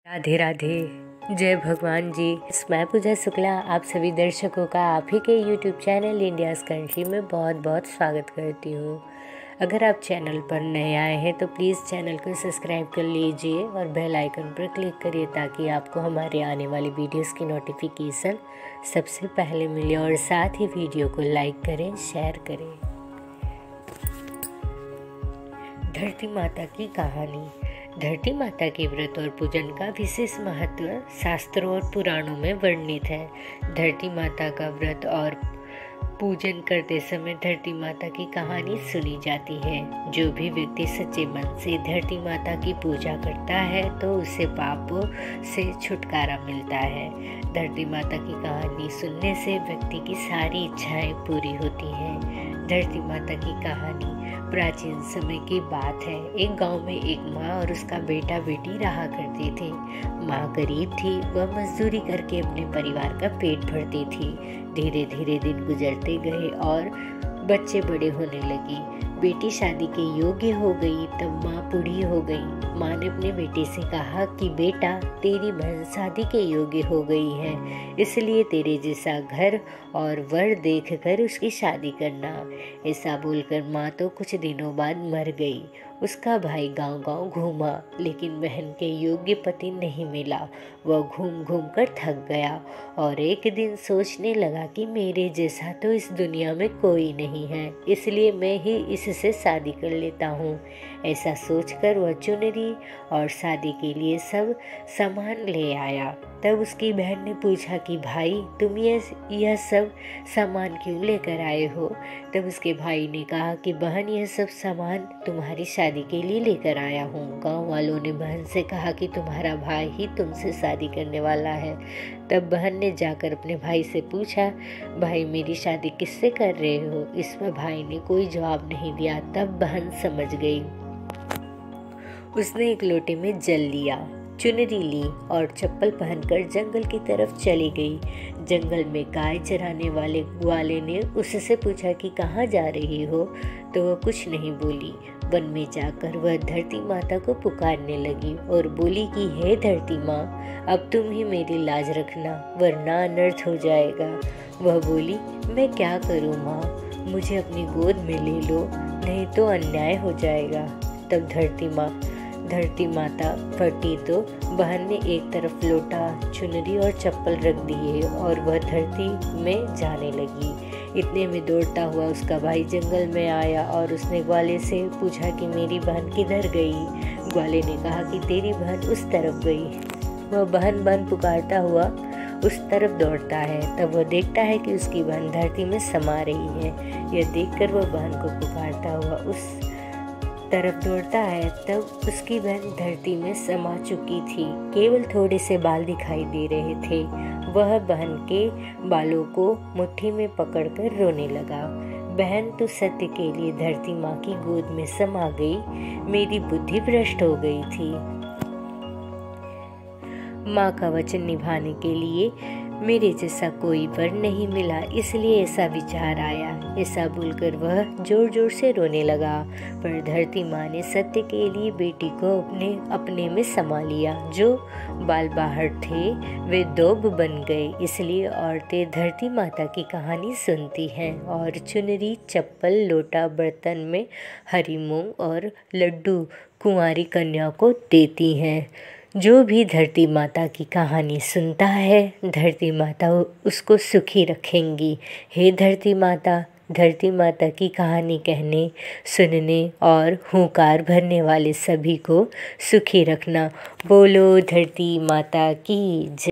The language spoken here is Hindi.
राधे राधे। जय भगवान जी। मैं पूजा शुक्ला आप सभी दर्शकों का आप ही के YouTube चैनल इंडियाज़ कंट्री में बहुत बहुत स्वागत करती हूँ। अगर आप चैनल पर नए आए हैं तो प्लीज़ चैनल को सब्सक्राइब कर लीजिए और बेल आइकन पर क्लिक करिए ताकि आपको हमारे आने वाली वीडियोस की नोटिफिकेशन सबसे पहले मिले और साथ ही वीडियो को लाइक करें, शेयर करें। धरती माता की कहानी। धरती माता के व्रत और पूजन का विशेष महत्व शास्त्रों और पुराणों में वर्णित है। धरती माता का व्रत और पूजन करते समय धरती माता की कहानी सुनी जाती है। जो भी व्यक्ति सच्चे मन से धरती माता की पूजा करता है तो उसे पापों से छुटकारा मिलता है। धरती माता की कहानी सुनने से व्यक्ति की सारी इच्छाएं पूरी होती हैं। धरती माता की कहानी प्राचीन समय की बात है। एक गांव में एक माँ और उसका बेटा बेटी रहा करते थे। माँ गरीब थी, वह मजदूरी करके अपने परिवार का पेट भरती थी। धीरे धीरे दिन गुजरते गए और बच्चे बड़े होने लगी। बेटी शादी के योग्य हो गई तब माँ बूढ़ी हो गई। माँ ने अपने बेटे से कहा कि बेटा, तेरी बहन शादी के योग्य हो गई है, इसलिए तेरे जैसा घर और वर देखकर उसकी शादी करना। ऐसा बोलकर माँ तो कुछ दिनों बाद मर गई। उसका भाई गांव-गांव घूमा लेकिन बहन के योग्य पति नहीं मिला। वह घूम घूम कर थक गया और एक दिन सोचने लगा कि मेरे जैसा तो इस दुनिया में कोई नहीं है, इसलिए मैं ही इससे शादी कर लेता हूँ। ऐसा सोचकर वह चुनरी और शादी के लिए सब सामान ले आया। तब उसकी बहन ने पूछा कि भाई, तुम यह सब सामान क्यों लेकर आए हो? तब उसके भाई ने कहा कि बहन, यह सब सामान तुम्हारी शादी के लिए लेकर आया हूँ। गांव वालों ने बहन से कहा कि तुम्हारा भाई ही तुमसे शादी करने वाला है। तब बहन ने जाकर अपने भाई से पूछा, भाई, मेरी शादी किससे कर रहे हो? इसमें भाई ने कोई जवाब नहीं दिया। तब बहन समझ गई। उसने एक लोटे में जल लिया, चुनरी ली और चप्पल पहनकर जंगल की तरफ चली गई। जंगल में गाय चराने वाले ग्वाले ने उससे पूछा कि कहाँ जा रही हो? तो वह कुछ नहीं बोली। वन में जाकर वह धरती माता को पुकारने लगी और बोली कि हे धरती माँ, अब तुम ही मेरी लाज रखना, वरना अनर्थ हो जाएगा। वह बोली, मैं क्या करूँ माँ, मुझे अपनी गोद में ले लो, नहीं तो अन्याय हो जाएगा। तब धरती माता फटी तो बहन ने एक तरफ लोटा, चुनरी और चप्पल रख दिए और वह धरती में जाने लगी। इतने में दौड़ता हुआ उसका भाई जंगल में आया और उसने ग्वाले से पूछा कि मेरी बहन किधर गई? ग्वाले ने कहा कि तेरी बहन उस तरफ गई। वह बहन पुकारता हुआ उस तरफ दौड़ता है। तब वह देखता है कि उसकी बहन धरती में समा रही है। यह देखकर वह बहन को पुकारता हुआ उस तरफ दौड़ता है। तब उसकी बहन धरती में समा चुकी थी, केवल थोड़े से बाल दिखाई दे रहे थे। वह बहन के बालों को मुट्ठी में पकड़कर रोने लगा। बहन, तू सत्य के लिए धरती माँ की गोद में समा गई, मेरी बुद्धि भ्रष्ट हो गई थी। माँ का वचन निभाने के लिए मेरे जैसा कोई वर नहीं मिला, इसलिए ऐसा विचार आया। ऐसा बोलकर वह जोर जोर से रोने लगा। पर धरती माँ ने सत्य के लिए बेटी को अपने में समा लिया। जो बाल बाहर थे वे दोब बन गए। इसलिए औरतें धरती माता की कहानी सुनती हैं और चुनरी, चप्पल, लोटा, बर्तन में हरी मूंग और लड्डू कुंवारी कन्या को देती हैं। जो भी धरती माता की कहानी सुनता है, धरती माता उसको सुखी रखेंगी। हे धरती माता की कहानी कहने, सुनने और हुंकार भरने वाले सभी को सुखी रखना। बोलो धरती माता की जय।